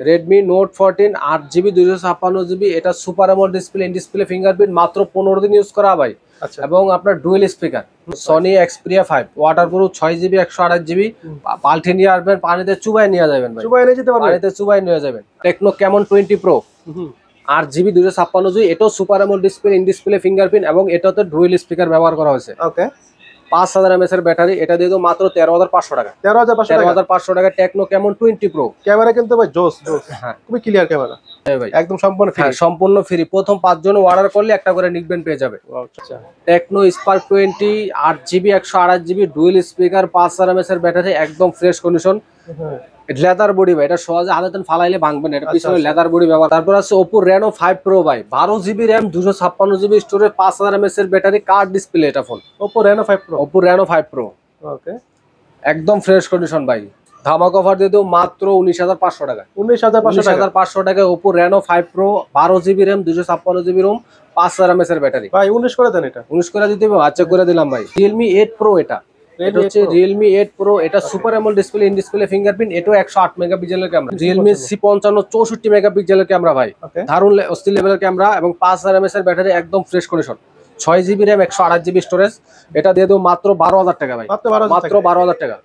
Redmi Note 14 8GB 256GB, এটা super AMOLED display, in display fingerprint, মাত্র 15 দিন use করা ভাই। আচ্ছা, এবং আপনার dual speaker, Sony Xperia 5 waterproof, 6GB 128GB, বাল্টি নিয়ে আসবেন, পানিতে চুবাই নিয়ে যাবেন ভাই, চুবাই নিয়ে যেতে পারবেন, পানিতে চুবাই নিয়ে যাবেন। Techno Camon 20 Pro 8GB 256GB, এটাও super AMOLED display, in display fingerprint, এবং এটাতে ডুয়েল স্পিকার ব্যবহার করা হয়েছে। ওকে, 5000 mAh এর ব্যাটারি, এটা দিয়ে তো মাত্র 13500 টাকা। 13500 টাকা টেকনো ক্যামন 20 Pro। ক্যামেরা কিন্তু ভাই জোস, হ্যাঁ, খুবই ক্লিয়ার ক্যামেরা ভাই, একদম সম্পূর্ণ ফ্রি। সম্পূর্ণ ফ্রি। প্রথম 5 জন অর্ডার করলে একটা করে নিকবেন পেয়ে যাবে। আচ্ছা, Tecno Spark 20 8GB 128GB, dual speaker, 5000 mAh এর ব্যাটারি, একদম ফ্রেশ কন্ডিশন, লেদার বডি ভাই, এটা সহজে হাতে ফালাইলে ভাঙবে না, এটা পিছনে লেদার বডি ব্যবহার। তারপর আছে Oppo Reno 5 Pro ভাই, 12GB RAM 256GB storage, 5000 mAh এর ব্যাটারি, কার্ড ডিসপ্লে এটা phone. Oppo Reno 5 Pro। Oppo Reno 5 Pro ওকে, একদম ফ্রেশ কন্ডিশন ভাই। ধামাক অফার দিয়ে দেবো মাত্র 19500 টাকা। 19500 টাকা Oppo Reno 5 Pro, 12GB RAM 256GB ROM, 5000 mAh এর ব্যাটারি ভাই। 19 করে দেন, এটা 19 করে দিতে হবে। আচ্ছা করে দিলাম ভাই। Realme 8 Pro, এটা হচ্ছে Realme 8 Pro, এটা super AMOLED display, in display fingerprint, এটাও 108 মেগাপিক্সেলের ক্যামেরা। Realme C55 64 মেগাপিক্সেলের ক্যামেরা ভাই, দারুণ অস্থির লেভেলের ক্যামেরা, এবং 5000 mAh এর ব্যাটারি, একদম fresh condition, 6GB RAM 128GB storage, এটা দিয়ে দেবো মাত্র 12000 টাকা ভাই, মাত্র 12000 টাকা।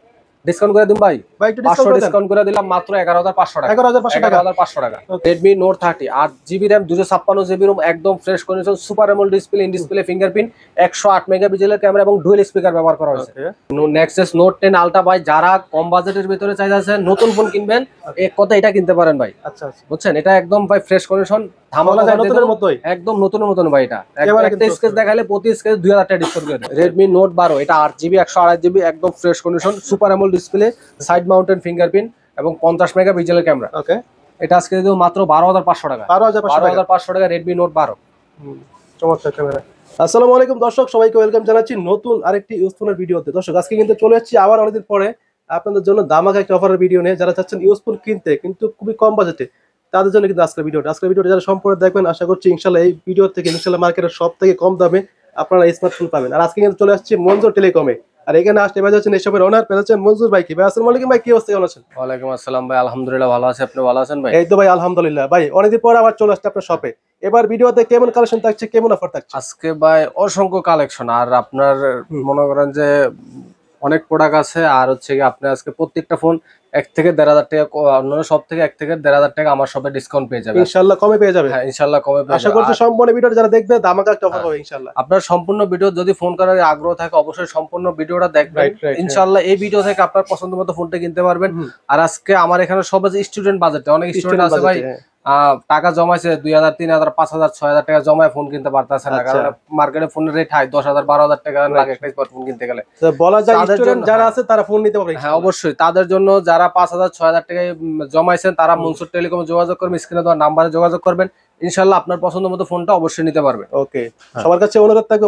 ডিসকাউন্ট করে দিন ভাই, 500 ডিসকাউন্ট করে দিলাম, মাত্র 11500 টাকা। 11500 টাকা। Redmi Note 30 8GB RAM 256GB ROM, একদম fresh condition, super AMOLED display, in display fingerprint, 108 মেগাপিক্সেলের ক্যামেরা, এবং ডুয়েল স্পিকার ব্যবহার করা হয়েছে। Nexus Note 10 Ultra ভাই, যারা কম বাজেটের ভিতরে চাইছেন নতুন ফোন কিনবেন, এক কথা এটা কিনতে পারেন ভাই। আচ্ছা, বুঝছেন, এটা একদম ভাই ফ্রেশ কন্ডিশন, ধামাকা নতুনের মতোই, একদম নতুনের মতন ভাই। এটা একটা স্কেচ দেখালে প্রতি স্কেচ 2000 টাকা ডিসকাউন্ট করে দেন। Redmi Note 12 এটা 8GB 128GB, একদম fresh condition, super AMOLED display, side mounted fingerprint, এবং 50 মেগাপিক্সেলের ক্যামেরা। ওকে, এটা আজকে দেবো মাত্র 12500 টাকা। 12500 টাকা Redmi Note 12। চমৎকার ক্যামেরা। আসসালামু আলাইকুম দর্শক, সবাইকে ওয়েলকাম জানাচ্ছি নতুন আরেকটি ইউজফোনের ভিডিওতে। দর্শক, আজকে কিন্তু চলে যাচ্ছি আবার অনেকদিন পরে আপনাদের জন্য ধামাকা একটা অফারের ভিডিও নিয়ে। যারা চাচ্ছেন ইউজফোন কিনতে কিন্তু খুবই কম বাজেটে, তাদের জন্য কিন্তু আজকের ভিডিওটা যারা সম্পূর্ণ দেখবেন, আশা করছি ইনশাল্লাহ এই ভিডিও থেকে ইনশাল্লাহ মার্কেটের সব থেকে কম দামে আপনারা স্মার্টফোন পাবেন। আর আজকে কিন্তু চলে আসছে মঞ্জুর টেলিকমে, আর এখানে আসতে পেয়ে যাচ্ছেন এসবের ওনার, পেয়ে যাচ্ছেন মঞ্জুর ভাই। কি ভাই, আসসালামু আলাইকুম ভাই, কি অবস্থা, কেমন আছেন? ওয়ালাইকুম আসসালাম ভাই, আলহামদুলিল্লাহ ভালো আছি, আপনি ভালো আছেন ভাই? এই তো ভাই আলহামদুলিল্লাহ। ভাই অনেকদিন পর আবার চলে আসছে আপনার শপে, এবার ভিডিওতে কেমন কালেকশন থাকছে, কেমন অফার থাকছে? আজকে ভাই অসংখ্য কালেকশন, আর আপনার মনে করেন যে অনেক প্রোডাক্ট আছে, আর হচ্ছে কি আপনি আজকে প্রত্যেকটা ফোন 1 থেকে 1500 টাকা, অন্যান্য সব থেকে 1 থেকে 1500 টাকা আমার শপে ডিসকাউন্ট পেয়ে যাবে ইনশাআল্লাহ, কমে পেয়ে যাবে। হ্যাঁ ইনশাআল্লাহ কমে পেয়ে যাবে। আশা করছি সম্পূর্ণ ভিডিওটা যারা দেখবে ধামাকা একটা অফার হবে ইনশাআল্লাহ। আপনার সম্পূর্ণ ভিডিও যদি ফোন করার আগ্রহ থাকে, অবশ্যই সম্পূর্ণ ভিডিওটা দেখবেন। ইনশাআল্লাহ এই ভিডিও থেকে আপনার পছন্দ মতো ফোনটা কিনতে পারবেন। আর আজকে আমার এখানে সব আছে স্টুডেন্ট বাজেটে, অনেক স্টুডেন্ট আছে ভাই টাকা জমাইছে 2000 3000 5000 6000 টাকা জমায় ফোন কিনতে পারতেছে না, কারণ মার্কেটে ফোনের রেট হাই, 10000 12000 টাকা লাগে একটা স্মার্টফোন কিনতে গেলে। তো বলা যায় স্টুডেন্ট যারা আছে তারা ফোন নিতে পারবে। হ্যাঁ অবশ্যই, তাদের জন্য যারা 5000 6000 টাকা জমাইছেন তারা মনসুর টেলিকমে যোগাযোগ করবেন, স্ক্রিনে দেওয়া নাম্বারে যোগাযোগ করবেন, ইনশাআল্লাহ আপনার পছন্দ মতো ফোনটা অবশ্যই নিতে পারবেন। ওকে, সবার কাছে অনুরোধ থাকবে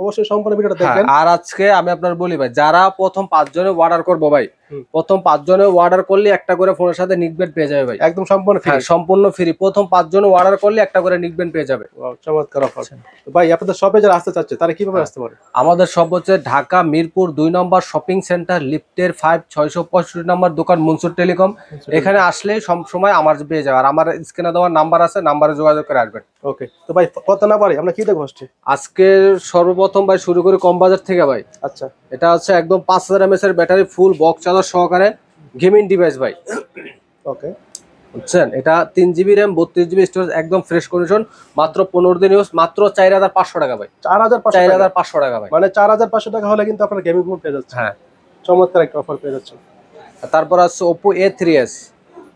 অবশ্যই সম্পূর্ণ ভিডিওটা দেখবেন। আর আজকে আমি আপনার বলি ভাই, যারা প্রথম 5 জনে অর্ডার করবো ভাই, প্রথম 5 জনে অর্ডার করলে একটা করে ফোনের সাথে নিকবেন্ড পেয়ে যাবে ভাই, একদম সম্পূর্ণ ফ্রি। সম্পূর্ণ ফ্রি, প্রথম 5 জনে অর্ডার করলে একটা করে নিকবেন্ড পেয়ে যাবে। চমৎকার অফার। তো ভাই আপনাদের শপে যারা আসতে চাচ্ছে তারা কিভাবে আসতে পারে? আমাদের শপ হচ্ছে ঢাকা মিরপুর 2 নম্বর শপিং সেন্টার, লিফটের 5 665 নম্বর দোকান, মনসুর টেলিকম। এখানে আসলে সব সময় আমার পেয়ে যাবে, আর আমার স্ক্রিনে দেওয়ার নাম্বার আছে, নাম্বারে যোগাযোগ করে আসবেন। ওকে, তো ভাই কথা না পারি আমরা কি দেখবো আজকে সর্বপ্রথম ভাই শুরু করি কম বাজার থেকে ভাই। আচ্ছা, এটা হচ্ছে একদম 5000 mAh এর ব্যাটারি, ফুল বক্স চার্জার সহকারে গেমিং ডিভাইস ভাই। ওকে, বুঝছেন, এটা 3GB RAM 32GB স্টোরেজ, একদম ফ্রেশ কন্ডিশন, মাত্র 15 দিন ইউজ, মাত্র 4500 টাকা ভাই। 4500 টাকা ভাই, মানে 4500 টাকা হলে কিন্তু আপনারা গেমিং ফোন পেয়ে যাচ্ছেন। হ্যাঁ, চমৎকার একটা অফার পেয়ে যাচ্ছেন। তারপর আছে Oppo A3s,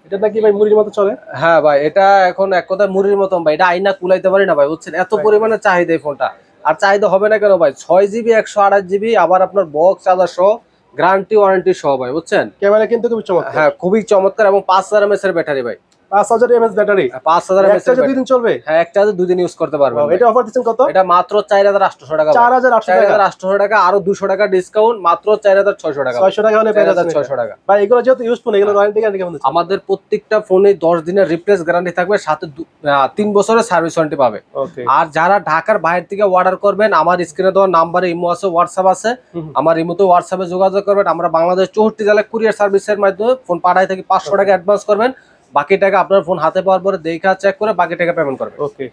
এটা নাকি ভাই মুড়ির মতো চলে? হ্যাঁ ভাই, এটা এখন এক কথা মুড়ির মতন ভাই, এটা আইনা কুলাইতে পারি না ভাই, বুঝছেন এত পরিমাণে চাহিদা এই ফোনটা। আর চাহিদা হবে না কেন ভাই, 6GB 128GB, আবার আপনার বক্স চার্জার সহ, গ্যারান্টি ওয়ারেন্টি সহ ভাই, বুঝছেন। ক্যামেরা কিন্তু খুবই চমৎকার। হ্যাঁ খুবই চমৎকার, এবং 5000 mAh এর ব্যাটারি ভাই, 5000 mAh ব্যাটারি, 5000 mAh একটা 2 দিন চলবে। হ্যাঁ একটা 2 দিন ইউজ করতে পারবেন। এটা অফার দিচ্ছেন কত? এটা মাত্র 4800 টাকা। 4800 টাকা, আরো 200 টাকা ডিসকাউন্ট, মাত্র 4600 টাকা। 600 টাকা হলে পেয়ে যাচ্ছেন 600 টাকা ভাই। এগুলো যেহেতু ইউজ ফোন, এগুলো ওয়ারেন্টি গ্যারান্টি কেমন দিচ্ছেন? আমাদের প্রত্যেকটা ফোনে 10 দিনের রিপ্লেস গ্যারান্টি থাকবে, সাথে 3 বছরের সার্ভিস ওয়ারেন্টি পাবে। আর যারা ঢাকার বাইরে থেকে অর্ডার করবেন, আমার স্ক্রিনে দেওয়া নাম্বারে ইমো আছে, হোয়াটসঅ্যাপ আছে, আমার ইমোতে হোয়াটসঅ্যাপে যোগাযোগ করবেন। আমরা বাংলাদেশ 64 জেলায় কুরিয়ার সার্ভিসের মাধ্যমে ফোন পাঠাই থাকি। 500 টাকা অ্যাডভান্স করবেন, বাকি টাকা আপনার ফোন হাতে পাওয়ার পরে দেখা চেক করে বাকি টাকা পেমেন্ট করবেন। ওকে,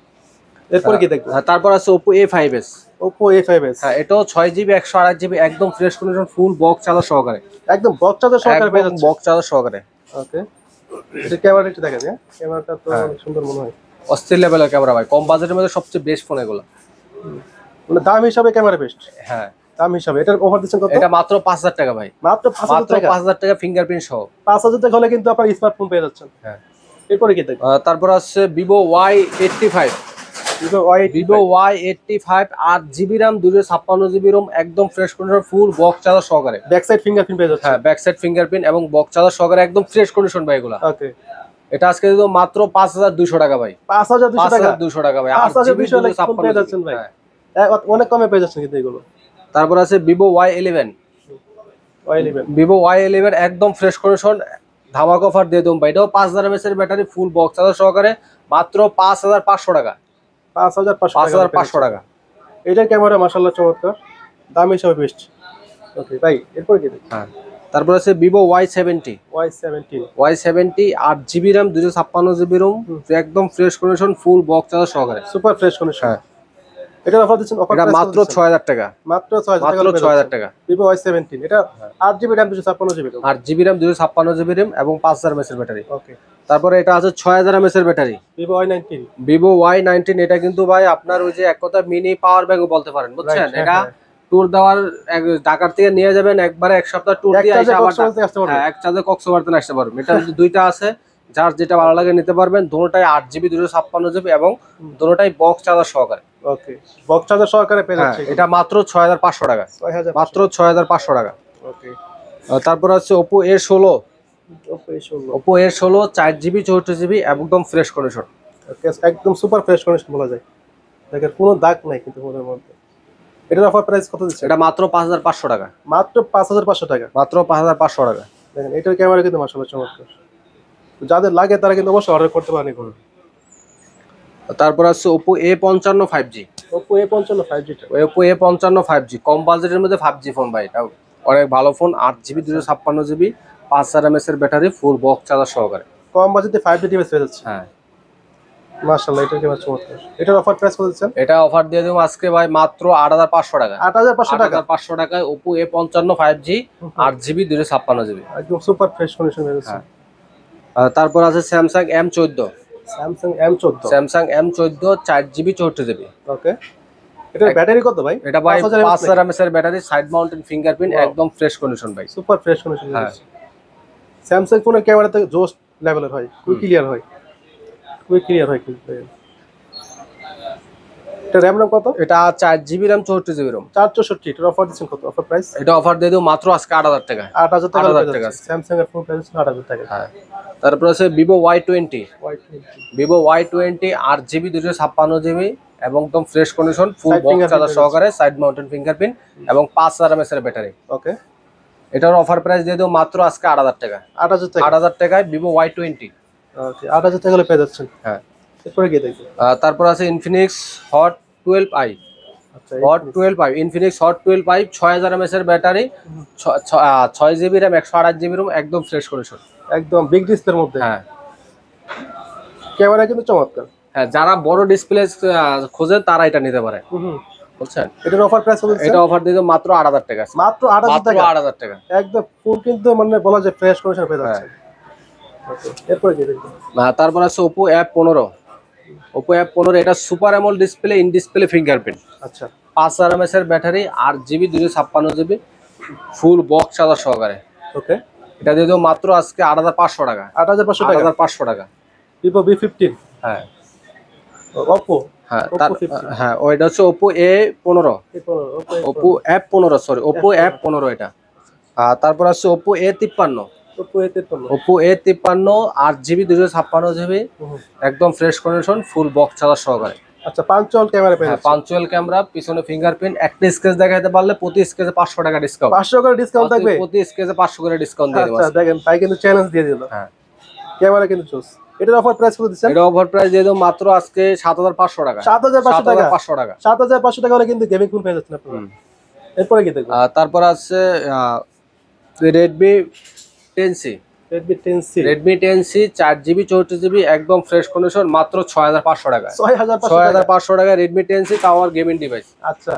এরপরে কি দেখবো? তারপর আছে Oppo A5s। Oppo A5s, হ্যাঁ, এটাও 6GB 128GB একদম fresh condition, full box charger সহকারে, একদম বক্স চার্জার সহকারে পেয়ে যাচ্ছে। বক্স চার্জার সহকারে। ওকে, এটা ক্যামেরা একটু দেখা যায়, ক্যামেরাটা তো অনেক সুন্দর মনে হয়, অস্থির লেভেলের ক্যামেরা ভাই, কম বাজেটের মধ্যে সবচেয়ে বেস্ট ফোন এগুলো। মানে দাম হিসাবে ক্যামেরা বেস্ট। হ্যাঁ, দাম হিসাবে এটার অফার দিচ্ছেন কত? এটা মাত্র 5000 টাকা ভাই, মাত্র 5000 টাকা। 5000 টাকা ফিঙ্গারপ্রিন্ট সহ। 5000 টাকা হলে কিন্তু আপনার স্মার্টফোন পেয়ে যাচ্ছেন। হ্যাঁ, এরপরে কি দেখবো? তারপর আছে Vivo Y85। Vivo Y85 8GB RAM 256GB ROM একদম fresh condition, full box charger সহকারে, ব্যাক সাইড ফিঙ্গারপ্রিন্ট পেয়ে যাচ্ছে। হ্যাঁ ব্যাক সাইড ফিঙ্গারপ্রিন্ট এবং বক্স চার্জার সহকারে একদম ফ্রেশ কন্ডিশন ভাই এগুলা। ওকে, এটা আজকে দিলো মাত্র 5200 টাকা ভাই, 5200 টাকা। 5200 টাকা ভাই, 5200 হলে ফোন পেয়ে যাচ্ছেন ভাই, অনেক কমে পেয়ে যাচ্ছেন কিন্তু এগুলো। তারপর আছে Vivo Y11। Y11, Vivo Y11 একদম ফ্রেশ কন্ডিশন, ধামাকা অফার দিয়ে দেব ভাই, এটাও 5000 mAh এর ব্যাটারি, ফুল বক্স চার্জার সহকারে, মাত্র 5500 টাকা, 5500 টাকা। এটার ক্যামেরা মাশাআল্লাহ চমৎকার, দাম হিসাবে বেস্ট। ওকে ভাই, এরপর কি দেখবো? হ্যাঁ, তারপর আছে Vivo Y70। Y70 8GB RAM 256GB ROM একদম fresh condition, full box charger সহকারে, সুপার ফ্রেশ কন্ডিশন। হ্যাঁ, এটা অফার দিচ্ছেন, অফার এটা মাত্র 6000 টাকা, মাত্র 6000 টাকা। Vivo Y70 এটা 8GB RAM 256GB ROM, 8GB RAM 256GB RAM এবং 5000 mAh এর ব্যাটারি। ওকে, তারপরে এটা আছে 6000 mAh এর battery, Vivo Y19। Vivo Y19 এটা কিন্তু ভাই আপনার ওই যে এক কথা মিনি পাওয়ার ব্যাংক বলতে পারেন, বুঝছেন? এটা ট্যুর দেওয়ার, ঢাকার থেকে নিয়ে যাবেন একবারে এক সপ্তাহ ট্যুর দিয়ে এসে আবার এক চার্জে কক্সবাজার আসতে পারবেন। এটা যদি দুইটা আছে, যার যেটা ভালো লাগে নিতে পারবেন। দুটোটাই 8GB 256GB এবং দুটোটাই বক্স চার্জার সহকারে। ওকে, বক্স চার্জার সহকারে পেয়ে যাচ্ছে। এটা মাত্র 6500 টাকা, 6000, মাত্র 6500 টাকা। ওকে, তারপর আছে Oppo A16। Oppo A16, Oppo A16 4GB 64GB একদম ফ্রেশ কন্ডিশন, ওকে, একদম সুপার ফ্রেশ কন্ডিশন বলা যায়, দেখেন কোনো দাগ নাই কিন্তু ফোনের মধ্যে। এটার অফার প্রাইস কত দিচ্ছেন? এটা মাত্র 5500 টাকা, মাত্র 5500 টাকা। মাত্র 5500 টাকা। দেখেন এটার ক্যামেরা কিন্তু মাশাআল্লাহ চমৎকার, তো যাদের লাগে তারা কিন্তু অবশ্যই অর্ডার করতে পারেন এগুলো। তারপর আছে Oppo A55 5G। Oppo A55 5G, Oppo A55 5G কম বাজেটের মধ্যে 5G ফোন ভাই, এটা অনেক ভালো ফোন, 8GB 256GB 5000 mAh এর ব্যাটারি, ফুল বক্স চার্জার সহকারে, কম বাজেটে 5G ডিভাইস পেয়ে যাচ্ছে। হ্যাঁ মাশাআল্লাহ, এটার ক্যামেরা চমৎকার। এটার অফার প্রাইস কত দিচ্ছেন? এটা অফার দিয়ে দেবো আজকে ভাই মাত্র 8500 টাকা, 8500 টাকা। 8500 টাকায় Oppo A55 5G 8GB 256GB একদম সুপার ফ্রেশ কন্ডিশন পেয়ে যাচ্ছে। তারপর আছে Samsung M14। Samsung M14, Samsung M14 4GB 64GB। ওকে, এটার ব্যাটারি কত ভাই? এটা ভাই 5000 mAh এর ব্যাটারি, সাইড মাউন্টেন ফিঙ্গারপ্রিন্ট, একদম ফ্রেশ কন্ডিশন ভাই, সুপার ফ্রেশ কন্ডিশন। হ্যাঁ, স্যামসাং ফোনের ক্যামেরাতে জোস লেভেলের হয়, খুবই ক্লিয়ার হয়, খুবই ক্লিয়ার হয় কিন্তু। এটা RAM RAM কত? এটা 4GB RAM 64GB ROM 464। এটার অফার দিচ্ছেন কত? অফার প্রাইস এটা অফার দিয়ে দেবো মাত্র আজকে 8000 টাকা, 8000 টাকা। 8000 টাকা। স্যামসাং এর ফোন প্রাইস 8000 টাকা। হ্যাঁ, তারপর আছে Vivo Y20। Vivo Y20 8GB 256GB এবং একদম fresh condition, full box charger সহকারে, সাইড মাউন্টেন ফিঙ্গারপ্রিন্ট এবং 5000 mAh এর ব্যাটারি। ওকে, এটার অফার প্রাইস দিয়ে দেবো মাত্র আজকে 8000 টাকা, 8000 টাকা। 8000 টাকায় Vivo Y20। ওকে, 8000 টাকা হলে পেয়ে যাচ্ছেন। হ্যাঁ, এরপরে কি দেখবো? তারপর আছে Infinix Hot 12i। আচ্ছা, Hot 12i, Infinix Hot 12i 6000 mAh এর battery, 6GB RAM 128GB ROM একদম ফ্রেশ কন্ডিশন, একদম বিগ ডিসপ্লের মধ্যে। হ্যাঁ ক্যামেরা কিন্তু চমৎকার। হ্যাঁ, যারা বড় ডিসপ্লে খোঁজে তারা এটা নিতে পারে, বুঝছেন? এটার অফার প্রাইস কত? এটা অফার দিয়ে দেবো মাত্র 8000 টাকা, মাত্র 8000 টাকা। 8000 টাকা। একদম ফুল কিন্তু মানে বলা যায় ফ্রেশ কন্ডিশন পেয়ে যাচ্ছে। ওকে, এরপরে কি দেখবো? তারপর আছে Oppo F15। Oppo F15 এটা super AMOLED display, in display fingerprint, আচ্ছা, 5000 mAh এর ব্যাটারি, 8GB 256GB ফুল বক্স চার্জার সহকারে। ওকে, এটা দিয়ে দেবো মাত্র আজকে 8500 টাকা, 8500 টাকা। 8500 টাকা। Vivo V15, হ্যাঁ Oppo, হ্যাঁ, Oppo 15, হ্যাঁ ওইটা হচ্ছে Oppo A15, Oppo F15 sorry, Oppo F15 এটা। তারপর আছে Oppo A53। Oppo A53, Oppo A53 8GB 256GB একদম fresh condition, full box charger সহকারে। আচ্ছা, পাঞ্চুয়াল ক্যামেরা পেয়ে যাচ্ছে। পাঞ্চুয়াল ক্যামেরা, পিছনে ফিঙ্গারপ্রিন্ট, একটা স্কেচ দেখাতে পারলে প্রতি স্কেচে 500 টাকা ডিসকাউন্ট, 500 করে ডিসকাউন্ট থাকবে। প্রতি স্কেচে 500 করে ডিসকাউন্ট দিয়ে দেব। আচ্ছা, দেখেন ভাই কিন্তু চ্যালেঞ্জ দিয়ে দিল। হ্যাঁ, ক্যামেরা কিন্তু জোস। এটার অফার প্রাইস কত দিচ্ছেন? এটা অফার প্রাইস দিয়ে দেব মাত্র আজকে 7500 টাকা, 7500 টাকা। 7500 টাকা, 7500 টাকা হলে কিন্তু গেমিং ফোন পেয়ে যাচ্ছেন আপনারা। এরপরে কি দেখবো? তারপর আছে Redmi 10C। Redmi 10C Redmi 10C 4GB 64GB একদম ফ্রেশ কন্ডিশন মাত্র 6500 টাকায়। 6500 টাকায় Redmi 10C তাও আর গেমিং ডিভাইস। আচ্ছা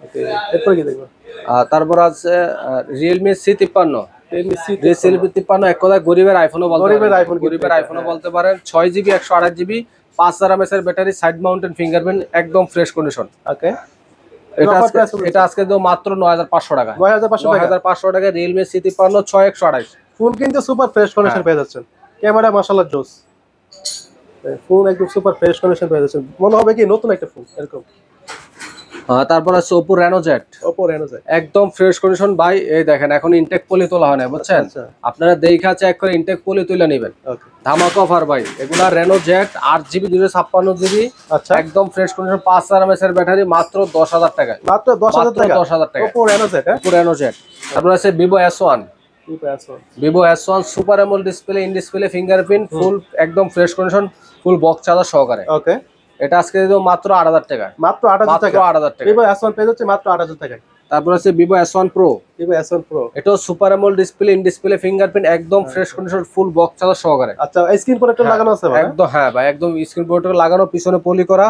ওকে, এরপর কি দেখবো? তারপর আছে Realme C53। Realme C53 এক কথায় গরিবের আইফোনও বলতে গরিবের পারেন, iPhone গরিবের কিন্তু আইফোনও বলতে পারেন। 6GB 128GB 5000 mAh এর ব্যাটারি, সাইড মাউন্টেন ফিঙ্গারপ্রিন্ট, একদম ফ্রেশ কন্ডিশন। ওকে, এটা আজকে দেব মাত্র 9500 টাকা। 9500 টাকায় Realme C53 6128 ফোন কিন্তু সুপার ফ্রেশ কন্ডিশন পেয়ে যাচ্ছেন। ক্যামেরা মাশাআল্লাহ জোস, ফোন একদম সুপার ফ্রেশ কন্ডিশন পেয়ে যাচ্ছেন, মনে হবে কি নতুন একটা ফোন এরকম। তারপর আছে Oppo Reno Z। একদম ফ্রেশ কন্ডিশন ভাই। এই দেখেন এখন ইনটেক পলি তোলা হয় না, বুঝছেন? আপনারা দেখা চেক করে ইনটেক পলি তুলে নেবেন। ধামাকা অফার ভাই। এগুলা Reno Z 8GB 256GB একদম ফ্রেশ কন্ডিশন 5000 mAh এর ব্যাটারি মাত্র 10000 টাকায়। মাত্র 10000 টাকা 10000 টাকা Oppo Reno Z। Oppo Reno Z। তারপর আছে Vivo S1। Vivo S1 super AMOLED display, in display fingerprint, full একদম fresh condition, full box charger সহকারে। ওকে, এটা আজকে দেব মাত্র 8000 টাকা। মাত্র 8000 টাকা। 8000 টাকা Vivo S1 পেয়ে যাচ্ছে মাত্র 8000 টাকায়। তারপর আছে Vivo S1 Pro। এটা super AMOLED display, in display fingerprint, একদম fresh condition, full box charger সহকারে। আচ্ছা, স্ক্রিন প্রোটেক্টর লাগানো আছে ভাই? একদম, হ্যাঁ ভাই, একদম স্ক্রিন প্রোটেক্টর লাগানো, পিছনে পলি করা,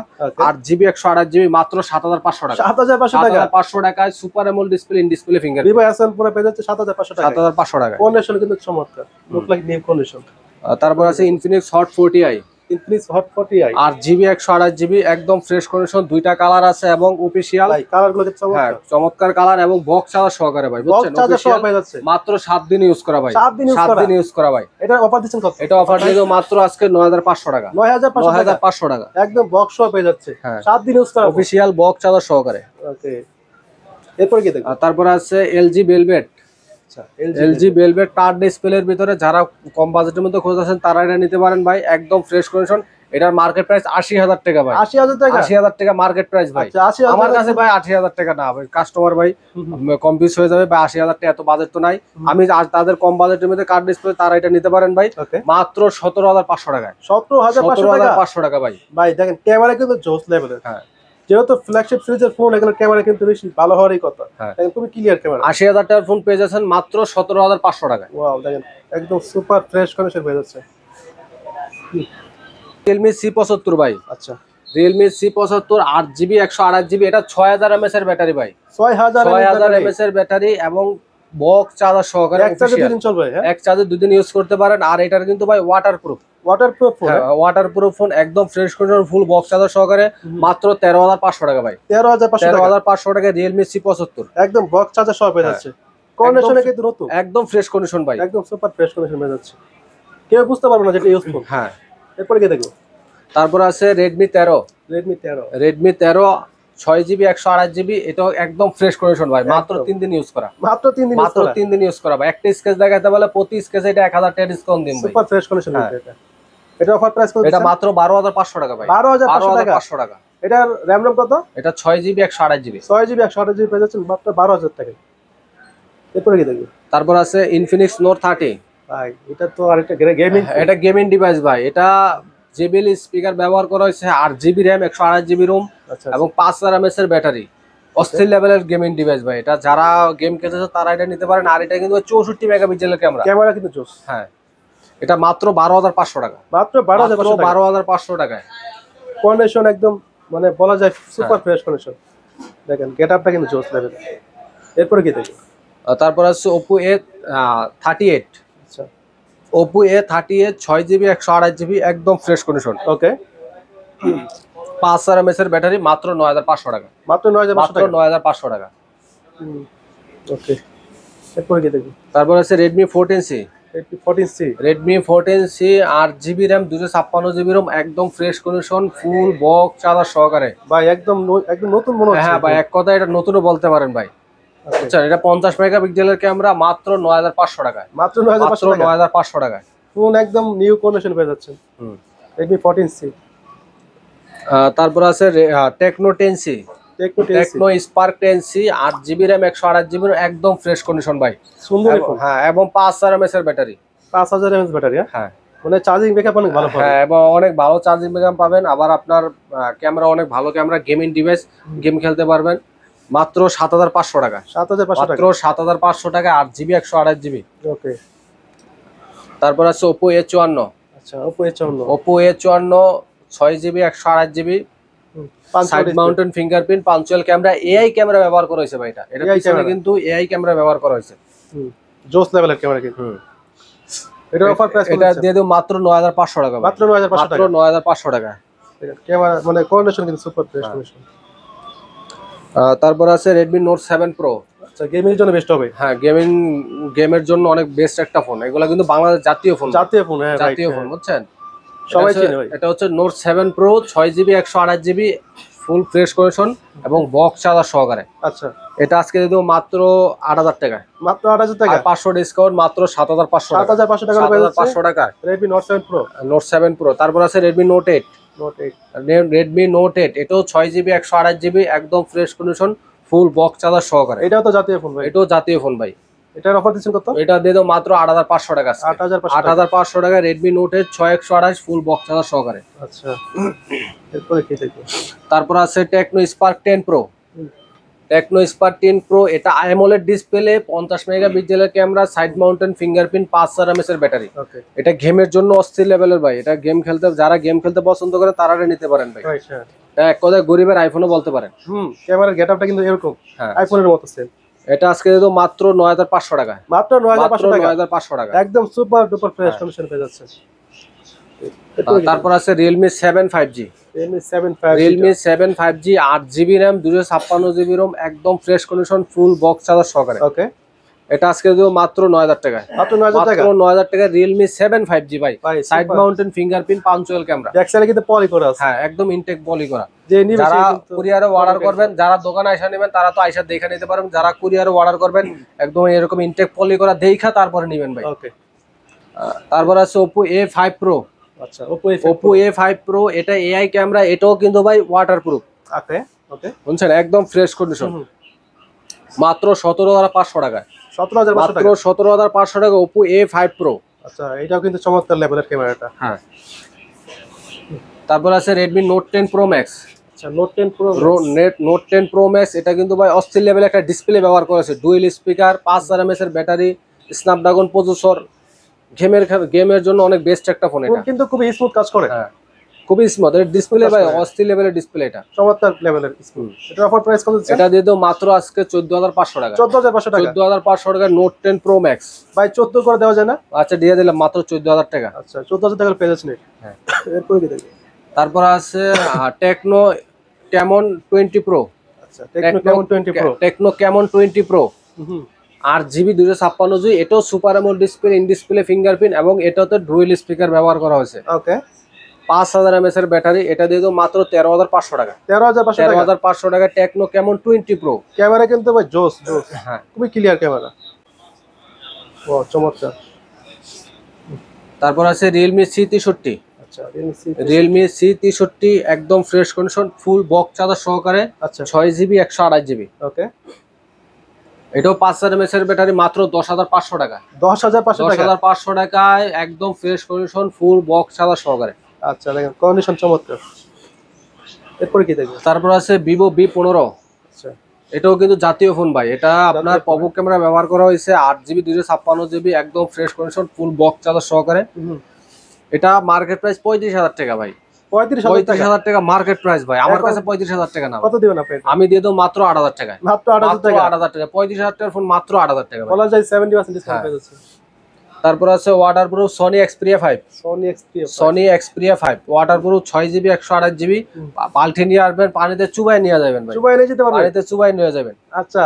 8GB 128GB মাত্র 7500 টাকা। 7500 টাকায় super AMOLED display, in display fingerprint. Vivo S1 Pro পেয়ে যাচ্ছে 7500 টাকা। 7500 টাকা। কন্ডিশন কিন্তু চমৎকার, লুক লাইক নিউ কন্ডিশন। তারপর আছে Infinix Hot 40i। Infinix Hot 40i 8GB 128GB একদম ফ্রেশ কন্ডিশন, দুইটা কালার আছে এবং অফিশিয়াল। ভাই কালারগুলো কি চমৎকার? চমৎকার কালার এবং বক্স চার্জার সহকারে ভাই, বুঝছেন? অফিশিয়াল মাত্র 7 দিন ইউজ করা ভাই। 7 দিন ইউজ করা ভাই। এটা অফার দিচ্ছেন কত? এটা অফার দিলো মাত্র আজকে 9500 টাকা। 9500 টাকা একদম বক্স সহ পেয়ে যাচ্ছে। 7 দিন ইউজ করা, অফিশিয়াল বক্স চার্জার সহকারে। ওকে, এরপর কি দেখব? তারপর আছে LG Velvet। LG Velvet touch ডিসপ্লের ভিতরে যারা কম বাজেটের মধ্যে খোঁজছেন তারা এটা নিতে পারেন ভাই, একদম ফ্রেশ কন্ডিশন। এটার মার্কেট প্রাইস 80000 টাকা ভাই। 80000 টাকা? 80000 টাকা মার্কেট প্রাইস ভাই। আমার কাছে ভাই 80000 টাকা না ভাই, কাস্টমার ভাই কনফিউজ হয়ে যাবে ভাই। 80000 টাকা এত বাজেট তো নাই। আমি তাদের কম বাজেটের মধ্যে কার্ড ডিসপ্লে তারা এটা নিতে পারেন ভাই মাত্র 17500 টাকায়। 17500 টাকা ভাই। ভাই দেখেন ক্যামেরা কিন্তু জোস লেভেলের। হ্যাঁ, যেহেতু ফ্ল্যাগশিপ সিরিজের ফোন, এগুলো ক্যামেরা কিন্তু বেশি ভালো হওয়ারই কথা। দেখেন খুবই ক্লিয়ার ক্যামেরা। 80000 টাকার ফোন পেয়ে যাচ্ছেন মাত্র 17500 টাকায়। ওয়াও, দেখেন একদম সুপার ফ্রেশ কন্ডিশন পেয়ে যাচ্ছে। Realme C75 ভাই। আচ্ছা, Realme C75 8GB 128GB, এটা 6000 mAh এর ব্যাটারি ভাই। 6000 mAh এর ব্যাটারি এবং বক্স চার্জার সহকারে। এক চার্জে 2 দিন চলবে। হ্যাঁ, এক চার্জে 2 দিন ইউজ করতে পারেন। আর এটার কিন্তু ভাই ওয়াটারপ্রুফ ফোন। ওয়াটারপ্রুফ ফোন, একদম fresh condition, full box charger সহকারে মাত্র 13500 টাকা ভাই। 13500 টাকা Realme C75 একদম বক্স চার্জার সহ পেয়ে যাচ্ছে। কন্ডিশনে কিন্তু নতুন, একদম ফ্রেশ কন্ডিশন ভাই, একদম সুপার ফ্রেশ কন্ডিশন পেয়ে যাচ্ছে। কেউ বুঝতে পারবে না যেটা ইউজফুল। হ্যাঁ, এরপরে কি দেখবো? তারপর আছে Redmi 13। Redmi 13 6GB 128GB, এটাও একদম ফ্রেশ কন্ডিশন ভাই। মাত্র 3 দিন ইউজ করা। মাত্র 3 দিন ইউজ করা ভাই। একটা স্কেচ দেখাতে বলে প্রতি স্কেচে এটা 1000 টাকা ডিসকাউন্ট দিন ভাই। সুপার ফ্রেশ কন্ডিশন এটা। এটা অফার প্রাইস কত? এটা মাত্র 12500 টাকা ভাই। 12500 টাকা। এটার RAM ROM কত? এটা 6GB 128GB। 6GB 128GB পেয়ে যাচ্ছেন মাত্র 12000 টাকা। এরপরে কি দেখবো? তারপর আছে Infinix Note 30 ভাই, এটা তো আরেকটা গেমিং। এটা গেমিং ডিভাইস ভাই। এটা JBL স্পিকার ব্যবহার করা হয়েছে, 8GB RAM 128GB ROM এবং 5000 mAh এর ব্যাটারি। অস্থির লেভেলের গেমিং ডিভাইস ভাই। এটা যারা গেম খেলতেছে তারা এটা নিতে পারেন। আর এটা কিন্তু 64 মেগাপিক্সেলের ক্যামেরা কিন্তু জোস। হ্যাঁ, এটা মাত্র 12500 টাকা। মাত্র 12500 টাকায়। কন্ডিশন একদম মানে বলা যায় সুপার ফ্রেশ কন্ডিশন। দেখেন গেটআপটা কিন্তু জোস লেভেলের। এরপরে কি দেখবো? তারপর আছে Oppo A38। আচ্ছা, Oppo A38 6GB 128GB একদম ফ্রেশ কন্ডিশন। ওকে, 5000 mAh এর ব্যাটারি মাত্র 9500 টাকা। মাত্র 9500 টাকা। ওকে, এরপরে কি দেখবো? তারপর আছে Redmi 14C। Redmi 14C 8GB RAM 256GB ROM একদম fresh condition, full box charger সহকারে ভাই। একদম নতুন মনে হচ্ছে। হ্যাঁ ভাই, এক কথা এটা নতুনও বলতে পারেন ভাই। আচ্ছা, এটা 50 মেগাপিক্সেলের ক্যামেরা মাত্র 9500 টাকায়। মাত্র 9500 টাকায়। ফোন একদম নিউ কন্ডিশন পেয়ে যাচ্ছেন। Redmi 14C। তারপর আছে Tecno 10C। Tecno Spark 10C 8GB RAM 128GB একদম ফ্রেশ কন্ডিশন ভাই। সুন্দর ফোন। হ্যাঁ, এবং 5000 mAh এর ব্যাটারি। 5000 mAh battery. হ্যাঁ, মানে চার্জিং ব্যাকআপ অনেক ভালো পাবেন। হ্যাঁ, এবং অনেক ভালো চার্জিং ব্যাকআপ পাবেন। আবার আপনার ক্যামেরা অনেক ভালো ক্যামেরা, গেমিং ডিভাইস, গেম খেলতে পারবেন। মাত্র 7500 টাকা। 7500 টাকা। মাত্র 7500 টাকা 8GB 128GB। ওকে, তারপর আছে Oppo A54। আচ্ছা Oppo A54। Oppo A54 6GB 128GB side mountain fingerprint punctual camera AI camera ব্যবহার করা হয়েছে ভাই। এটা পিছনে কিন্তু এআই ক্যামেরা ব্যবহার করা হয়েছে। জোস লেভেলের ক্যামেরা কিন্তু। এটা অফার প্রাইস এটা দিয়ে দেব মাত্র 9500 টাকা। মাত্র 9500 টাকা। মাত্র 9500 টাকা। ক্যামেরা মানে কন্ডিশন কিন্তু সুপার ফ্রেশ কন্ডিশন। তারপর আছে Redmi Note 7 Pro। আচ্ছা গেমিং এর জন্য বেস্ট হবে। হ্যাঁ গেমের জন্য অনেক বেস্ট একটা ফোন। এগুলা কিন্তু বাংলাদেশ জাতীয় ফোন। জাতীয় ফোন, হ্যাঁ জাতীয় ফোন বুঝছেন, সবাই চিনে ভাই। এটা হচ্ছে Note 7 Pro 6GB 128GB full fresh condition এবং বক্স চার্জার সহকারে। আচ্ছা এটা আজকে দিয়ে দেব মাত্র 8000 টাকা। মাত্র 8000 টাকা। 500 ডিসকাউন্ট মাত্র 7500 টাকা। 7500 টাকা পেয়ে যাচ্ছে 7500 টাকা Redmi Note 7 Pro। Note 7 Pro। তারপর আছে Redmi Note 8। Redmi Note 8 এটাও 6GB 128GB একদম fresh condition full box charger সহকারে। এটাও তো জাতীয় ফোন ভাই। এটাও জাতীয় ফোন ভাই। এটার অফার দিচ্ছেন কত? এটা দিয়ে দাও মাত্র 8500 টাকা। 8500 টাকা Redmi Note 8 6128 ফুল বক্স চার্জার সহকারে। আচ্ছা এরপরে কি দেখব? তারপর আছে Tecno Spark 10 Pro। Tecno Spark 10 Pro এটা AMOLED ডিসপ্লে 50 মেগাপিক্সেলের camera side mountain fingerprint 5000 mAh এর ব্যাটারি। এটা গেমের জন্য অস্থির লেভেলের ভাই। এটা যারা গেম খেলতে পছন্দ করে তারা নিতে পারেন ভাই। এক কথায় গরিবের আইফোনও বলতে পারেন। ক্যামেরার গেটআপটা কিন্তু এরকম আইফোনের মতো সেম। এটা আজকে দিয়ে দাও মাত্র 9500 টাকা। মাত্র 9500 টাকা। 9500 টাকা একদম সুপার ডুপার ফ্রেশ কন্ডিশন পেয়ে যাচ্ছে। তারপর আছে Realme 7 5G। Realme 7 5G 8GB RAM 256GB ROM একদম fresh condition full box charger সহকারে। ওকে এটা আজকে দেব মাত্র 9000 টাকা। মাত্র 9000 টাকা। মাত্র 9000 টাকা Realme 7 5G ভাই। Side mountain fingerprint punctual camera. Back সাইডে কিন্তু পলি করা আছে। হ্যাঁ একদম ইনটেক পলি করা। যে নিবে যারা কুরিয়ারে অর্ডার করবেন, যারা দোকানে এসে নেবেন তারা তো আইসা দেখে নিতে পারবেন। যারা কুরিয়ারে অর্ডার করবেন একদম এরকম ইনটেক পলি করা দেইখা তারপরে নেবেন ভাই। ওকে তারপর আছে Oppo A5 Pro। আচ্ছা Oppo A5 Pro এটা এআই ক্যামেরা, এটাও কিন্তু ভাই ওয়াটারপ্রুফ। ওকে ওকে বুঝছেন একদম ফ্রেশ কন্ডিশন। মাত্র 17500 টাকা। 17500 মাত্র টাকা। 17500 টাকা Oppo A5 Pro। আচ্ছা এটাও কিন্তু চমৎকার লেভেলের ক্যামেরাটা। হ্যাঁ তারপর আছে Redmi Note 10 Pro Max। আচ্ছা Note 10 Pro Note 10 Pro Max এটা কিন্তু ভাই অস্থির লেভেলের একটা ডিসপ্লে ব্যবহার করেছে, ডুয়েল স্পিকার 5000 mAh এর ব্যাটারি স্ন্যাপড্রাগন প্রসেসর। গেমের জন্য অনেক বেস্ট একটা ফোন এটা, কিন্তু খুবই স্মুথ কাজ করে। হ্যাঁ খুবই স্মুথ। এর ডিসপ্লে ভাই অস্থির লেভেলের ডিসপ্লে, এটা চমৎকার লেভেলের স্মুথ। এটা অফার প্রাইস কত দিচ্ছেন? এটা দিয়ে দাও মাত্র আজকে 14500 টাকা। 14500 টাকা। 14500 টাকা Note 10 Pro Max ভাই 14 করে দেওয়া যায় না? আচ্ছা দিয়ে দিলাম মাত্র 14000 টাকা। আচ্ছা 14000 টাকার পেয়ে যাচ্ছেন। হ্যাঁ এরপর কি দেখব? তারপর আছে Tecno Camon 20 Pro। আচ্ছা Tecno Camon 20 Pro। Tecno Camon 20 Pro 8GB 256GB এটাও super AMOLED display, in display fingerprint এবং এটাতে ডুয়েল স্পিকার ব্যবহার করা হয়েছে। ওকে 5000 mAh এর ব্যাটারি। এটা দিয়ে দাও মাত্র 13500 টাকা। 13500 টাকা Tecno Camon 20 Pro। ক্যামেরা কিন্তু ভাই জোস। হ্যাঁ খুবই ক্লিয়ার ক্যামেরা। ও চমৎকার। তারপর আছে Realme C63। আচ্ছা Realme C63 একদম fresh condition full box charger সহকারে। আচ্ছা 6GB 128GB। ওকে এটাও 5000 mAh এর ব্যাটারি মাত্র 10500 টাকা। 10500 টাকা। 10500 টাকায় একদম fresh condition full box charger সহকারে। আচ্ছা দেখেন কন্ডিশন চমৎকার। এরপর কি দেখব? তারপর আছে Vivo V15। আচ্ছা এটাও কিন্তু জাতীয় ফোন ভাই। এটা আপনার পপআপ ক্যামেরা ব্যবহার করা হয়েছে 8GB 256GB একদম fresh condition full box charger সহকারে। এটা মার্কেট প্রাইস 35000 টাকা ভাই। 35000 টাকা মার্কেট প্রাইস ভাই। আমার কাছে 35000 টাকা না। কত দিবেন আপনি? আমি দিয়ে দেব মাত্র 8000 টাকা। মাত্র 8000 টাকা। 8000 টাকা 35000 টাকার ফোন মাত্র 8000 টাকা। বলা যায় 70% ডিসকাউন্ট পেয়ে যাচ্ছে। তারপর আছে waterproof Sony Xperia 5। Sony Xperia 5 waterproof 6GB 128GB পাল্টে নিয়ে আসবেন, পানিতে চুবাই নিয়ে যাবেন ভাই। চুবাই নিয়ে যেতে পারবেন? পানিতে চুবাই নিয়ে যাবেন। আচ্ছা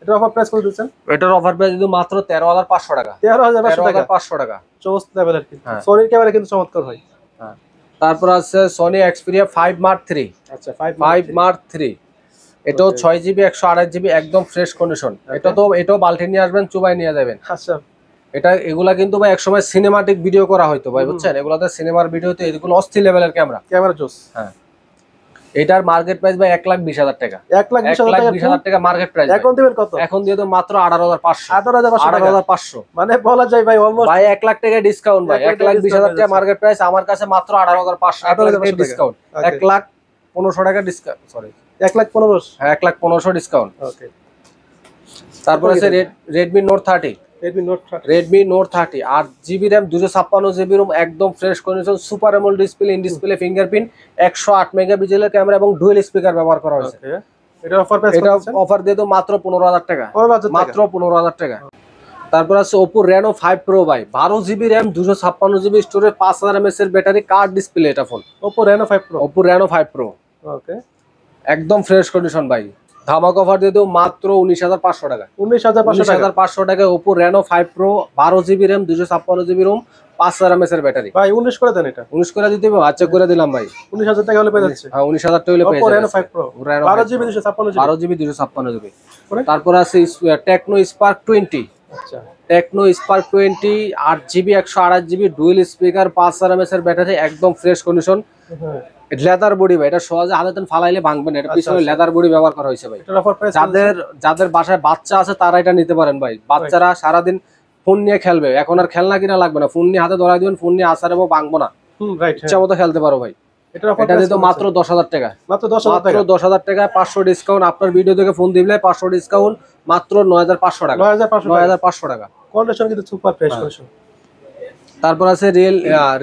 এটার অফার প্রাইস কত দিচ্ছেন? এটার অফার প্রাইস কিন্তু মাত্র 13500 টাকা। 13500 টাকা। চোস লেভেলের কিন্তু সনির ক্যামেরা কিন্তু চমৎকার হয়। হ্যাঁ তারপর আছে Sony Xperia 5 Mark 3। আচ্ছা 5 Mark 3 এটাও 6GB 128GB একদম ফ্রেশ কন্ডিশন। এটাও বাল্টি নিয়ে আসবেন, চুবাই নিয়ে যাবেন। আচ্ছা এগুলা কিন্তু ভাই একসময় সিনেমাটিক ভিডিও করা হয়তো ভাই, বুঝছেন এগুলাতে সিনেমার ভিডিওতে এগুলো অস্থির লেভেলের ক্যামেরা জোস। হ্যাঁ এটার মার্কেট প্রাইস ভাই 1,20,000 টাকা। 1,20,000 টাকা মার্কেট প্রাইস। এখন দিবেন কত? এখন দিয়ে তো মাত্র 18500। 18500 মানে বলা যায় ভাই অলমোস্ট ভাই 1 লাখ টাকা ডিসকাউন্ট ভাই। 1,20,000 টাকা মার্কেট প্রাইস, আমার কাছে মাত্র 18500 টাকা ডিসকাউন্ট। 1,15,000 টাকা ডিসকাউন্ট, সরি 1,15,000। হ্যাঁ 1,15,000 ডিসকাউন্ট। ওকে তারপর আছে Redmi Note 30। Redmi note 30 8 GB RAM 256 GB ROM একদম fresh condition super AMOLED display in display fingerprint 108 মেগাপিক্সেলের ক্যামেরা এবং ডুয়াল স্পিকার ব্যবহার করা হয়েছে। এটা অফার দিয়ে তো মাত্র 15,000 টাকা, মাত্র 15,000 টাকা। তারপর আছে Oppo Reno 5 Pro ভাই 12 GB RAM 256 GB storage 5000 mAh এর ব্যাটারি কার্ড ডিসপ্লে এটা phone Oppo Reno 5 Pro। Oppo Reno 5 Pro ওকে একদম ফ্রেশ কন্ডিশন ভাই, ধামাকা অফার দিয়ে দেবো মাত্র 19,500 টাকা। 19,500 টাকায় Oppo Reno 5 Pro 12 GB RAM 256 GB Rome 5000 mAh এর ব্যাটারি ভাই 19 করে দেন। এটা 19 করে দিতে হবে, আচ্ছা করে দিলাম ভাই। 19,000 টাকা হলে পেয়ে যাচ্ছে। হ্যাঁ 19,000 টাকা হলে পেয়ে Oppo যাবে Reno 5 Pro 12 GB 256 GB 12 GB 256 GB. তারপর আছে Tecno Spark 20। আচ্ছা Tecno Spark 20 8 GB 128 GB dual speaker 5000 mAh এর ব্যাটারি একদম ফ্রেশ কন্ডিশন লেদার বডি ভাই, এটা সহজে হাতে ফালাইলে ভাঙবে না, এটা পিছনে লেদার বডি ব্যবহার করা হয়েছে ভাই। যাদের বাসায় বাচ্চা আছে তারা এটা নিতে পারেন ভাই, বাচ্চারা সারাদিন ফোন নিয়ে খেলবে, এখন আর খেলনা কিনা লাগবে না, ফোন নিয়ে হাতে ধরাই দিবেন, ফোন নিয়ে আসার এবং ভাঙবো না, ইচ্ছা মতো খেলতে পারো ভাই। এটা দিতে মাত্র 10,000 টাকা, মাত্র 10,000 টাকা 500 ডিসকাউন্ট। আপনার ভিডিও থেকে ফোন দিলে 500 ডিসকাউন্ট মাত্র 9,500 টাকা, 9,500 টাকা। কন্ডিশন কিন্তু সুপার ফ্রেশ কন্ডিশন। তারপর আছে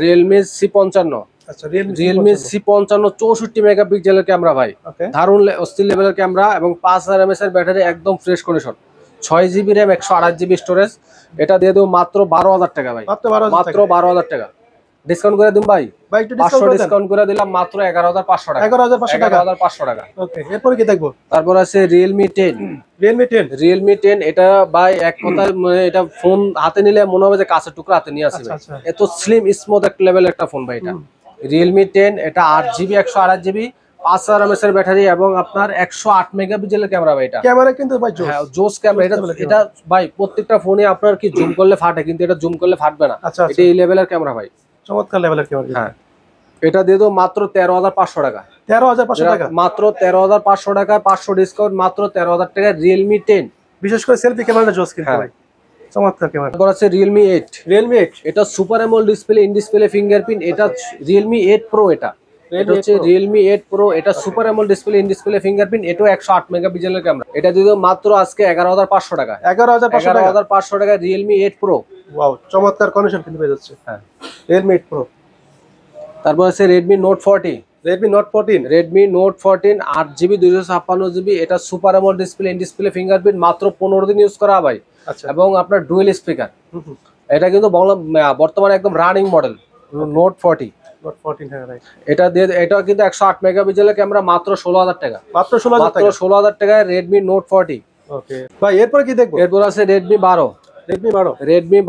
Realme C55। আচ্ছা Realme C55 64 মেগাপিক্সেলের ক্যামেরা ভাই, দারুণ অস্থির লেভেলের ক্যামেরা এবং 5000 mAh এর ব্যাটারি একদম fresh condition 6 GB RAM 128 GB storage. এটা দিয়ে দেবো মাত্র 12,000 টাকা ভাই, মাত্র 12,000 টাকা। ডিসকাউন্ট করে দিন ভাই, 500 ডিসকাউন্ট করে দিলাম মাত্র 11,500 টাকা, 11,500 টাকা। ওকে এরপর কি দেখবো? তারপর আছে Realme 10। এটা ভাই এক কথায় মানে এটা ফোন হাতে নিলে মনে হবে যে কাঁচের টুকরা হাতে নিয়ে আসবে, এত স্লিম স্মুথ একটা লেভেলের একটা ফোন ভাই এটা। Realme 10 এটা 8 জিবি 128 জিবি 5000 mAh এর ব্যাটারি এবং আপনার 108 মেগাপিক্সেলের ক্যামেরা ভাই। এটা ক্যামেরা কিন্তু ভাই জোস ক্যামেরা। এটা ভাই প্রত্যেকটা ফোনে আপনার কি জুম করলে ফাটে, কিন্তু এটা জুম করলে ফাটবে না, এটা এই লেভেলের ক্যামেরা ভাই, চমৎকার লেভেলের ক্যামেরা। হ্যাঁ এটা দিয়ে দেবো মাত্র 13,500 টাকা, 13,500 টাকা, মাত্র 13,500 টাকা, 500 ডিসকাউন্ট মাত্র 13,000 টাকা। Realme 10 বিশেষ করে সেলফি ক্যামেরাটা জোস কিন্তু ভাই, চমৎকার ক্যামেরা। তারপর আছে Realme 8। এটা super AMOLED display in display fingerprint, এটা Realme 8 Pro। এটা হচ্ছে Realme 8 Pro, এটা super AMOLED display in display fingerprint, এটাও 108 মেগাপিক্সেলের ক্যামেরা। এটা দিয়ে দেবো মাত্র আজকে 11,500 টাকা, 11,500 টাকা Realme 8 Pro। ওয়াও চমৎকার কন্ডিশন কিন্তু পেয়ে যাচ্ছে। হ্যাঁ Realme 8 Pro। তারপর আছে Redmi Note 14। Redmi Note 14 8 GB 256 GB, এটা super AMOLED display in display fingerprint, মাত্র 15 দিন ইউজ করা ভাই। আচ্ছা এবং আপনার ডুয়াল স্পিকার, এটা কিন্তু বর্তমানে একদম রানিং মডেল Note 40। হ্যাঁ রাইট। এটা কিন্তু 108 মেগাপিক্সেলের ক্যামেরা, মাত্র 16,000 টাকা, মাত্র 16,000 টাকায় Redmi Note 40। ওকে ভাই এরপর কি দেখবো? এরপর আছে Redmi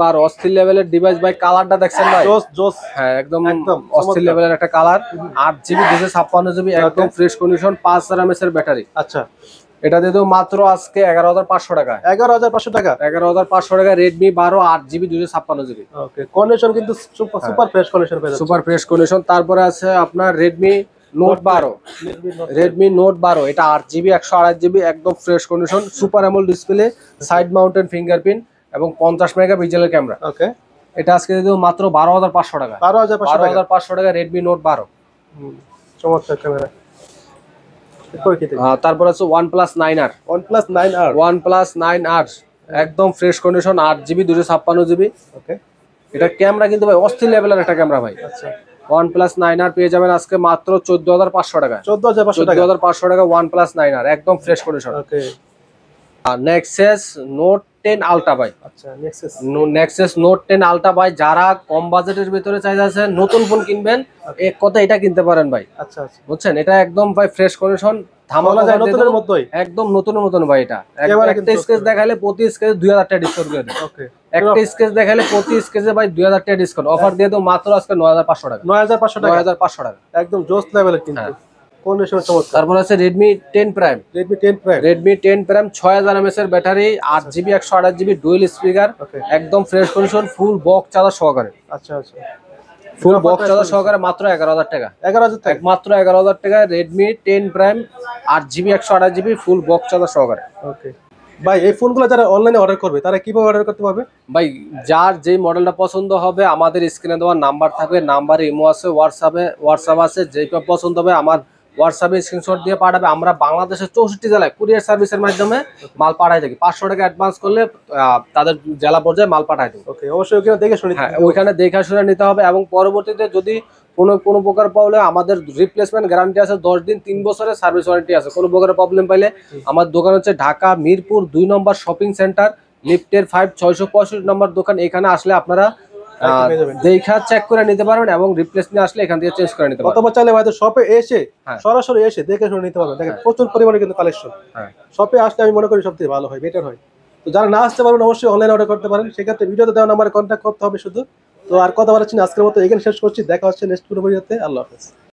12 অস্থির লেভেলের ডিভাইস ভাই, কালারটা দেখছেন ভাই জোস। হ্যাঁ একদম অস্থির লেভেলের একটা কালার, 8 জিবি 256 জিবি একদম ফ্রেশ কন্ডিশন 5000 mAh এর ব্যাটারি। আচ্ছা এটা দিয়ে দেবো মাত্র আজকে 11,500 টাকা, 11,500 টাকা Redmi 12 8 জিবি 256 জিবি। ওকে কন্ডিশন কিন্তু সুপার ফ্রেশ কন্ডিশন পেয়ে যাচ্ছে, সুপার ফ্রেশ কন্ডিশন। তারপরে আছে আপনার Redmi Note 12। এটা 8 জিবি 128 জিবি একদম fresh condition super AMOLED display side mounted fingerprint এবং 50 মেগাপিক্সেলের ক্যামেরা। ওকে এটা আজকে দিয়ে দেবো মাত্র 12,500 টাকা, 12,500 টাকা Redmi Note 12। চমৎকার ক্যামেরা। তারপর আছে OnePlus 9R। একদম ফ্রেশ কন্ডিশন 8 জিবি 256 জিবি। ওকে এটা ক্যামেরা কিন্তু ভাই অস্থির লেভেলের একটা ক্যামেরা ভাই। আচ্ছা OnePlus 9R পেয়ে যাবেন আজকে মাত্র 14,500 টাকা, 14,500 টাকা OnePlus 9R একদম ফ্রেশ কন্ডিশন। ওকে আর Nexus Note 10 Ultra ভাই। আচ্ছা Nexus Note 10 Ultra ভাই, যারা কম বাজেটের ভিতরে চাইছেন নতুন ফোন কিনবেন এক কথা এটা কিনতে পারেন ভাই। আচ্ছা বুঝছেন, এটা একদম ভাই ফ্রেশ কন্ডিশন, ধামাকা যায় নতুনের মতোই, একদম নতুনের মতন ভাই। এটা একটা স্কেচ দেখাইলে প্রতি স্কেচে 2,000 টাকা ডিসকাউন্ট করে দেন। ওকে একটা স্কেচ দেখাইলে প্রতি স্কেচে ভাই 2,000 টাকা ডিসকাউন্ট অফার দিয়ে দাও মাত্র আজকে 9,500 টাকা, 9,500 টাকা একদম জোস লেভেলের কিন্তু কন্ডিশন চমৎকার। তারপর আছে Redmi 10 Prime। Redmi 10 Prime 6000 mAh এর battery, 8 GB 128 GB dual speaker, একদম fresh condition, full box charger সহকারে। আচ্ছা ফুল বক্স চার্জার সহকারে মাত্র 11,000 টাকা, মাত্র 11,000 টাকা Redmi 10 Prime 8 GB 128 GB full box charger সহকারে। ওকে ভাই এই ফোনগুলো যারা অনলাইনে অর্ডার করবে তারা কিভাবে অর্ডার করতে পারবে? ভাই যার যে মডেলটা পছন্দ হবে আমাদের স্ক্রিনে দেওয়া নাম্বার থাকবে, নাম্বারে ইমো আছে, হোয়াটসঅ্যাপ আছে, যেটা পছন্দ হবে আমার হোয়াটসঅ্যাপে স্ক্রিনশট দিয়ে পাঠাবে। আমরা বাংলাদেশের 64 জেলায় কুরিয়ার সার্ভিসের মাধ্যমে মাল পাঠাই থাকি। 500 টাকা অ্যাডভান্স করলে তাদের জেলা পর্যায়ে মাল পাঠাই দেবো। ওকে, অবশ্যই ওখানে দেখে শুনে হ্যাঁ, ওইখানে দেখা শুনে নিতে হবে। এবং পরবর্তীতে যদি কোনো প্রকার প্রবলেম, আমাদের রিপ্লেসমেন্ট গ্যারান্টি আছে 10 দিন, 3 বছরের সার্ভিস ওয়ারেন্টি আছে। কোনো প্রকার প্রবলেম পাইলে আমার দোকান হচ্ছে ঢাকা মিরপুর 2 নম্বর শপিং সেন্টার, লিফটের 5 665 নম্বর দোকান। এখানে আসলে আপনারা দেখা চেক করে নিতে পারবেন এবং রিপ্লেস নিয়ে আসলে এখান থেকে চেঞ্জ করে নিতে পারবেন। অথবা চাইলে হয়তো শপে এসে সরাসরি এসে দেখে শুনে নিতে পারবেন। দেখেন প্রচুর পরিমাণে কিন্তু কালেকশন। শপে আসলে আমি মনে করি সবথেকে ভালো হয়, বেটার হয়। তো যারা না আসতে পারবেন অবশ্যই অনলাইনে অর্ডার করতে পারেন। সেক্ষেত্রে ভিডিওতে দেওয়া নাম্বারে কন্ট্যাক্ট করতে হবে শুধু। তো আর কথা বলাচ্ছি না, আজকের মতো এখানে শেষ করছি। দেখা হচ্ছে নেক্সট কোনো ভিডিওতে। আল্লাহ হাফেজ।